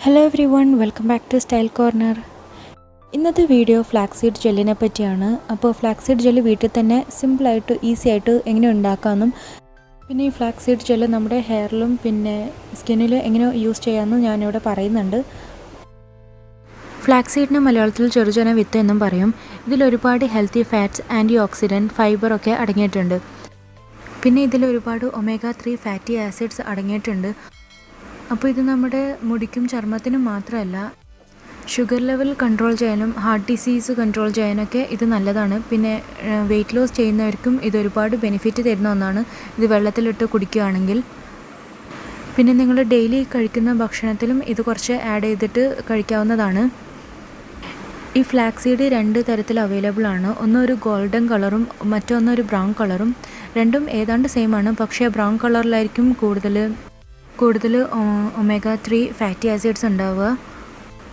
Hello everyone, welcome back to Style Corner. ഇന്നത്തെ video flaxseed ജെല്ലിനെ പറ്റിയാണ്. അപ്പോൾ ഫ്ലാക്സീഡ് ജെല്ല് വീട്ടിൽ തന്നെ സിമ്പിളായിട്ട് ഈസി ആയിട്ട് എങ്ങനെ ഉണ്ടാക്കാമെന്നും പിന്നെ ഈ ഫ്ലാക്സീഡ് ജെല്ല് നമ്മുടെ ഹെയറിലും പിന്നെ സ്കിന്നിൽ എങ്ങനെ യൂസ് ചെയ്യാമെന്നും ഞാനിവിടെ പറയുന്നുണ്ട്. ഫ്ലാക്സീഡിന് മലയാളത്തിൽ ചെറുചന വിത്ത് എന്നും പറയും. ഇതിലൊരുപാട് ഹെൽത്തി ഫാറ്റ്സ്, ആൻറ്റി ഓക്സിഡൻറ്റ്, ഫൈബറൊക്കെ അടങ്ങിയിട്ടുണ്ട്. പിന്നെ ഇതിലൊരുപാട് ഒമേഗ 3 ഫാറ്റി ആസിഡ്സ് അടങ്ങിയിട്ടുണ്ട്. അപ്പോൾ ഇത് നമ്മുടെ മുടിക്കും ചർമ്മത്തിനും മാത്രമല്ല ഷുഗർ ലെവൽ കൺട്രോൾ ചെയ്യാനും ഹാർട്ട് ഡിസീസ് കൺട്രോൾ ചെയ്യാനൊക്കെ ഇത് നല്ലതാണ്. പിന്നെ വെയിറ്റ് ലോസ് ചെയ്യുന്നവർക്കും ഇതൊരുപാട് ബെനിഫിറ്റ് തരുന്ന ഒന്നാണ് ഇത് വെള്ളത്തിലിട്ട് കുടിക്കുകയാണെങ്കിൽ. പിന്നെ നിങ്ങൾ ഡെയിലി കഴിക്കുന്ന ഭക്ഷണത്തിലും ഇത് കുറച്ച് ആഡ് ചെയ്തിട്ട് കഴിക്കാവുന്നതാണ്. ഈ ഫ്ലാക്സീഡ് 2 തരത്തിൽ അവൈലബിൾ ആണ്. ഒന്നൊരു ഗോൾഡൻ കളറും മറ്റൊന്നൊരു ബ്രൗൺ കളറും. രണ്ടും ഏതാണ്ട് സെയിം ആണ്, പക്ഷേ ബ്രൗൺ കളറിലായിരിക്കും കൂടുതൽ ഒമേഗ 3 ഫാറ്റി ആസിഡ്സ് ഉണ്ടാവുക.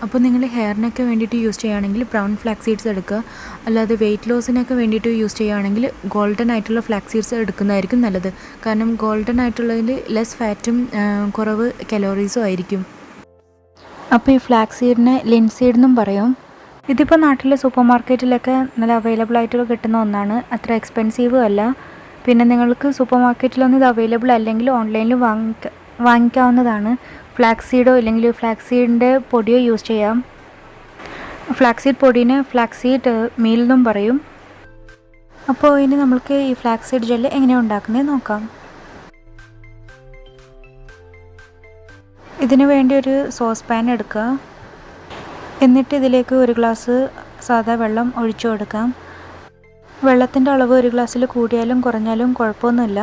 അപ്പോൾ നിങ്ങൾ ഹെയറിനൊക്കെ വേണ്ടിയിട്ട് യൂസ് ചെയ്യുകയാണെങ്കിൽ ബ്രൗൺ ഫ്ലാക്സീഡ്സ് എടുക്കുക. അല്ലാതെ വെയിറ്റ് ലോസിനൊക്കെ വേണ്ടിയിട്ട് യൂസ് ചെയ്യുകയാണെങ്കിൽ ഗോൾഡൻ ആയിട്ടുള്ള ഫ്ലാക്സീഡ്സ് എടുക്കുന്നതായിരിക്കും നല്ലത്. കാരണം ഗോൾഡൻ ആയിട്ടുള്ളതിൽ ലെസ് ഫാറ്റും കുറവ് കലോറീസും ആയിരിക്കും. അപ്പോൾ ഈ ഫ്ലാക്സീഡിനെ ലിൻസീഡ് എന്നും പറയും. ഇതിപ്പോൾ നാട്ടിലെ സൂപ്പർ മാർക്കറ്റിലൊക്കെ നല്ല അവൈലബിൾ ആയിട്ട് കിട്ടുന്ന ഒന്നാണ്. അത്ര എക്സ്പെൻസീവും അല്ല. പിന്നെ നിങ്ങൾക്ക് സൂപ്പർ മാർക്കറ്റിലൊന്നും ഇത് അവൈലബിൾ അല്ലെങ്കിൽ ഓൺലൈനിൽ വാങ്ങിക്കാവുന്നതാണ്. ഫ്ലാക്സീഡോ ഇല്ലെങ്കിൽ ഫ്ലാക്സീഡിൻ്റെ പൊടിയോ യൂസ് ചെയ്യാം. ഫ്ലാക്സീഡ് പൊടീനെ ഫ്ലാക്സീഡ് മീൽ എന്നും പറയും. അപ്പോൾ ഇനി നമ്മൾക്ക് ഈ ഫ്ലാക്സീഡ് ജെല്ല് എങ്ങനെയാണ് ഉണ്ടാക്കുന്നത് നോക്കാം. ഇതിനു വേണ്ടി ഒരു സോസ് പാൻ എടുക്കുക. എന്നിട്ട് ഇതിലേക്ക് 1 ഗ്ലാസ് സാദാ വെള്ളം ഒഴിച്ചു കൊടുക്കാം. വെള്ളത്തിൻ്റെ അളവ് 1 ഗ്ലാസ്സിൽ കൂടിയാലും കുറഞ്ഞാലും കുഴപ്പമൊന്നുമില്ല.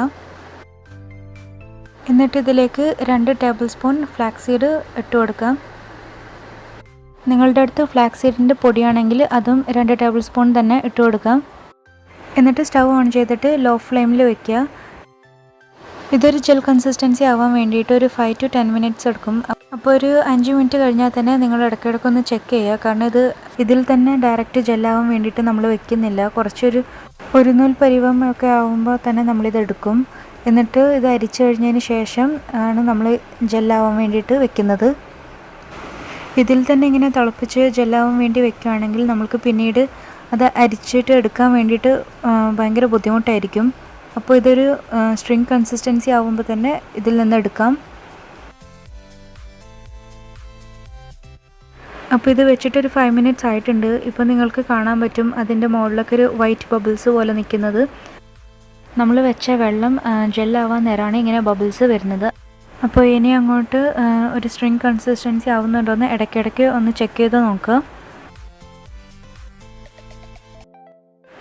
എന്നിട്ട് ഇതിലേക്ക് 2 ടേബിൾ സ്പൂൺ ഫ്ലാക്സീഡ് ഇട്ട് കൊടുക്കാം. നിങ്ങളുടെ അടുത്ത് ഫ്ലാക്സീഡിൻ്റെ പൊടിയാണെങ്കിൽ അതും 2 ടേബിൾ സ്പൂൺ തന്നെ ഇട്ട് കൊടുക്കാം. എന്നിട്ട് സ്റ്റൗ ഓൺ ചെയ്തിട്ട് ലോ ഫ്ലെയിമിൽ വയ്ക്കുക. ഇതൊരു ജെൽ കൺസിസ്റ്റൻസി ആവാൻ വേണ്ടിയിട്ട് ഒരു 5 to 10 മിനിറ്റ്സ് എടുക്കും. അപ്പോൾ ഒരു 5 മിനിറ്റ് കഴിഞ്ഞാൽ തന്നെ നിങ്ങൾ ഇടയ്ക്കിടയ്ക്കൊന്ന് ചെക്ക് ചെയ്യുക. കാരണം ഇതിൽ തന്നെ ഡയറക്റ്റ് ജെല്ലാവാൻ വേണ്ടിയിട്ട് നമ്മൾ വെക്കുന്നില്ല. ഒരു നൂൽ പരിവം ഒക്കെ ആകുമ്പോൾ തന്നെ നമ്മളിത് എടുക്കും. എന്നിട്ട് ഇത് അരിച്ചു കഴിഞ്ഞതിന് ശേഷം ആണ് നമ്മൾ ജെല്ലാവാൻ വേണ്ടിയിട്ട് വെക്കുന്നത്. ഇതിൽ തന്നെ ഇങ്ങനെ തിളപ്പിച്ച് ജെല്ലാവാൻ വേണ്ടി വെക്കുകയാണെങ്കിൽ നമുക്ക് പിന്നീട് അത് അരിച്ചിട്ട് എടുക്കാൻ വേണ്ടിയിട്ട് ഭയങ്കര ബുദ്ധിമുട്ടായിരിക്കും. അപ്പോൾ ഇതൊരു സ്ട്രിങ് കൺസിസ്റ്റൻസി ആകുമ്പോൾ തന്നെ ഇതിൽ നിന്ന് എടുക്കാം. അപ്പോൾ ഇത് വെച്ചിട്ടൊരു 5 മിനിറ്റ്സ് ആയിട്ടുണ്ട്. ഇപ്പോൾ നിങ്ങൾക്ക് കാണാൻ പറ്റും അതിൻ്റെ മുകളിലൊക്കെ ഒരു വൈറ്റ് ബബിൾസ് പോലെ നിൽക്കുന്നത്. നമ്മൾ വെച്ച വെള്ളം ജെല്ലാവാൻ നേരമാണ് ഇങ്ങനെ ബബിൾസ് വരുന്നത്. അപ്പോൾ ഇനി അങ്ങോട്ട് ഒരു സ്ട്രിങ് കൺസിസ്റ്റൻസി ആവുന്നുണ്ടോയെന്ന് ഇടയ്ക്കിടയ്ക്ക് ഒന്ന് ചെക്ക് ചെയ്ത് നോക്കുക.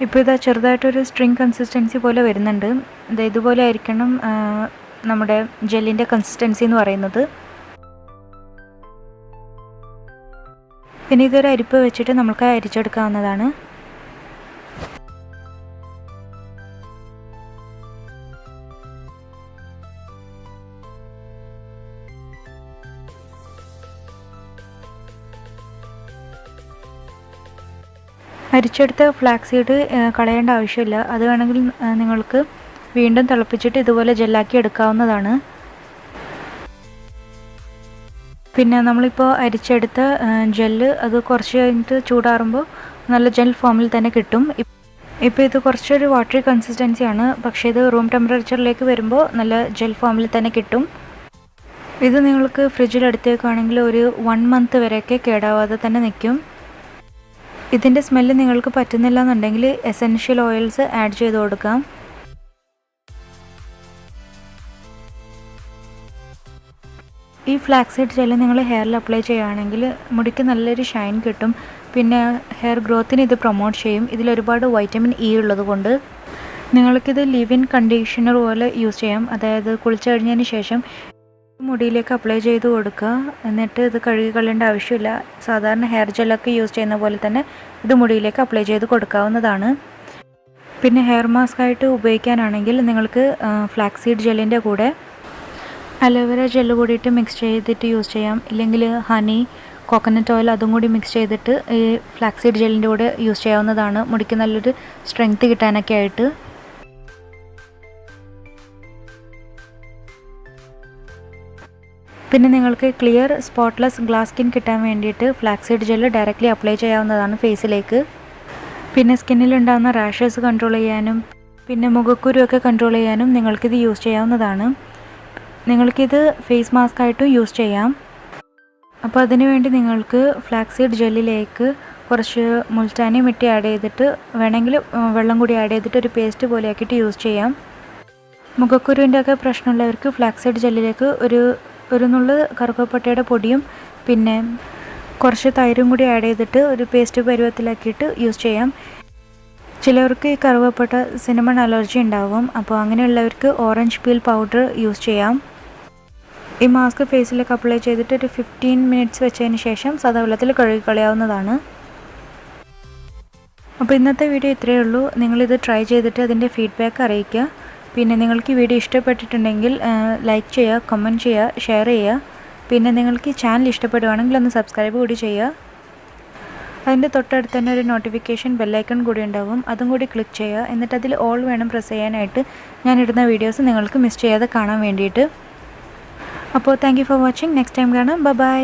ഇപ്പോൾ ഇതാ ചെറുതായിട്ടൊരു സ്ട്രിങ് കൺസിസ്റ്റൻസി പോലെ വരുന്നുണ്ട്. ഇതുപോലെ ആയിരിക്കണം നമ്മുടെ ജെല്ലിൻ്റെ കൺസിസ്റ്റൻസി എന്ന് പറയുന്നത്. ഇനി ഇതൊരു അരിപ്പ് വെച്ചിട്ട് നമുക്ക് അരിച്ചെടുക്കാവുന്നതാണ്. അരിച്ചെടുത്ത ഫ്ലാക്സീഡ് കളയേണ്ട ആവശ്യമില്ല. അത് വേണമെങ്കിൽ നിങ്ങൾക്ക് വീണ്ടും തിളപ്പിച്ചിട്ട് ഇതുപോലെ ജെല്ലാക്കി എടുക്കാവുന്നതാണ്. പിന്നെ നമ്മളിപ്പോൾ അരിച്ചെടുത്ത ജെല്ല് അത് കുറച്ച് കഴിഞ്ഞിട്ട് ചൂടാറുമ്പോൾ നല്ല ജെൽ ഫോമിൽ തന്നെ കിട്ടും. ഇപ്പോൾ ഇത് കുറച്ചൊരു വാട്ടറി കൺസിസ്റ്റൻസിയാണ്, പക്ഷേ ഇത് റൂം ടെമ്പറേച്ചറിലേക്ക് വരുമ്പോൾ നല്ല ജെൽ ഫോമിൽ തന്നെ കിട്ടും. ഇത് നിങ്ങൾക്ക് ഫ്രിഡ്ജിൽ എടുത്തേക്കുകയാണെങ്കിൽ ഒരു 1 മന്ത് വരെയൊക്കെ കേടാവാതെ തന്നെ നിൽക്കും. ഇതിൻ്റെ സ്മെല്ല് നിങ്ങൾക്ക് പറ്റുന്നില്ല എന്നുണ്ടെങ്കിൽ എസെൻഷ്യൽ ഓയിൽസ് ആഡ് ചെയ്ത് കൊടുക്കാം. ഈ ഫ്ലാക്സീഡ് ജെല്ല് നിങ്ങൾ ഹെയറിൽ അപ്ലൈ ചെയ്യുകയാണെങ്കിൽ മുടിക്ക് നല്ലൊരു ഷൈൻ കിട്ടും. പിന്നെ ഹെയർ ഗ്രോത്തിന് ഇത് പ്രൊമോട്ട് ചെയ്യും. ഇതിലൊരുപാട് വൈറ്റമിൻ ഇ ഉള്ളത് കൊണ്ട് നിങ്ങൾക്കിത് ലിവ് ഇൻ കണ്ടീഷണർ പോലെ യൂസ് ചെയ്യാം. അതായത് കുളിച്ച് കഴിഞ്ഞതിന് ശേഷം മുടിയിലേക്ക് അപ്ലൈ ചെയ്ത് കൊടുക്കുക. എന്നിട്ട് ഇത് കഴുകി കളയേണ്ട ആവശ്യമില്ല. സാധാരണ ഹെയർ ജെല്ലൊക്കെ യൂസ് ചെയ്യുന്ന പോലെ തന്നെ ഇത് മുടിയിലേക്ക് അപ്ലൈ ചെയ്ത് കൊടുക്കാവുന്നതാണ്. പിന്നെ ഹെയർ മാസ്ക് ആയിട്ട് ഉപയോഗിക്കാനാണെങ്കിൽ നിങ്ങൾക്ക് ഫ്ലാക്സീഡ് ജെല്ലിൻ്റെ കൂടെ അലോവേര ജെല്ല് കൂടിയിട്ട് മിക്സ് ചെയ്തിട്ട് യൂസ് ചെയ്യാം. ഇല്ലെങ്കിൽ ഹണി, കോക്കനട്ട് ഓയിൽ അതും കൂടി മിക്സ് ചെയ്തിട്ട് ഈ ഫ്ലാക്സീഡ് ജെല്ലിൻ്റെ കൂടെ യൂസ് ചെയ്യാവുന്നതാണ്. മുടിക്ക് നല്ലൊരു സ്ട്രെങ്ത് കിട്ടാനൊക്കെ ആയിട്ട്. പിന്നെ നിങ്ങൾക്ക് ക്ലിയർ സ്പോട്ട്ലെസ് ഗ്ലാസ് സ്കിൻ കിട്ടാൻ വേണ്ടിയിട്ട് ഫ്ലാക്സീഡ് ജെല്ല് ഡയറക്റ്റ്ലി അപ്ലൈ ചെയ്യാവുന്നതാണ് ഫേസിലേക്ക്. പിന്നെ സ്കിന്നിലുണ്ടാകുന്ന റാഷസ് കൺട്രോൾ ചെയ്യാനും പിന്നെ മുഖക്കുരുവൊക്കെ കൺട്രോൾ ചെയ്യാനും നിങ്ങൾക്കിത് യൂസ് ചെയ്യാവുന്നതാണ്. നിങ്ങൾക്കിത് ഫേസ് മാസ്ക് ആയിട്ടും യൂസ് ചെയ്യാം. അപ്പോൾ അതിനു വേണ്ടി നിങ്ങൾക്ക് ഫ്ലാക്സീഡ് ജെല്ലിലേക്ക് കുറച്ച് മുൾട്ടാനി മിട്ടി ആഡ് ചെയ്തിട്ട് വേണമെങ്കിൽ വെള്ളം കൂടി ആഡ് ചെയ്തിട്ട് ഒരു പേസ്റ്റ് പോലെ ആക്കിയിട്ട് യൂസ് ചെയ്യാം. മുഖക്കുരുവിൻ്റെ ഒക്കെ പ്രശ്നമുള്ളവർക്ക് ഫ്ലാക്സീഡ് ജെല്ലിലേക്ക് ഒരു നുള്ള് കറുകപ്പട്ടയുടെ പൊടിയും പിന്നെ കുറച്ച് തൈരും കൂടി ആഡ് ചെയ്തിട്ട് ഒരു പേസ്റ്റ് പരുവത്തിലാക്കിയിട്ട് യൂസ് ചെയ്യാം. ചിലവർക്ക് ഈ കറുവപ്പട്ട സിനമൺ അലർജി ഉണ്ടാവും. അപ്പോൾ അങ്ങനെയുള്ളവർക്ക് ഓറഞ്ച് പീൽ പൗഡർ യൂസ് ചെയ്യാം. ഈ മാസ്ക് ഫേസിലേക്ക് അപ്ലൈ ചെയ്തിട്ട് ഒരു 15 മിനിറ്റ്സ് വെച്ചതിന് ശേഷം സാധാ വെള്ളത്തിൽ കഴുകി കളയാവുന്നതാണ്. അപ്പോൾ ഇന്നത്തെ വീഡിയോ ഇത്രയേ ഉള്ളൂ. നിങ്ങളിത് ട്രൈ ചെയ്തിട്ട് അതിൻ്റെ ഫീഡ്ബാക്ക് അറിയിക്കുക. പിന്നെ നിങ്ങൾക്ക് ഈ വീഡിയോ ഇഷ്ടപ്പെട്ടിട്ടുണ്ടെങ്കിൽ ലൈക്ക് ചെയ്യുക, കമൻറ്റ് ചെയ്യുക, ഷെയർ ചെയ്യുക. പിന്നെ നിങ്ങൾക്ക് ഈ ചാനൽ ഇഷ്ടപ്പെടുവാണെങ്കിൽ ഒന്ന് സബ്സ്ക്രൈബ് കൂടി ചെയ്യുക. അതിൻ്റെ തൊട്ടടുത്ത് തന്നെ ഒരു നോട്ടിഫിക്കേഷൻ ബെല്ലൈക്കൺ കൂടി ഉണ്ടാവും. അതും കൂടി ക്ലിക്ക് ചെയ്യുക. എന്നിട്ട് അതിൽ ഓൾ വേണം പ്രസ് ചെയ്യാനായിട്ട്, ഞാനിടുന്ന വീഡിയോസ് നിങ്ങൾക്ക് മിസ് ചെയ്യാതെ കാണാൻ വേണ്ടിയിട്ട്. അപ്പോൾ thank you for watching. Next time കാണാം. ബൈ.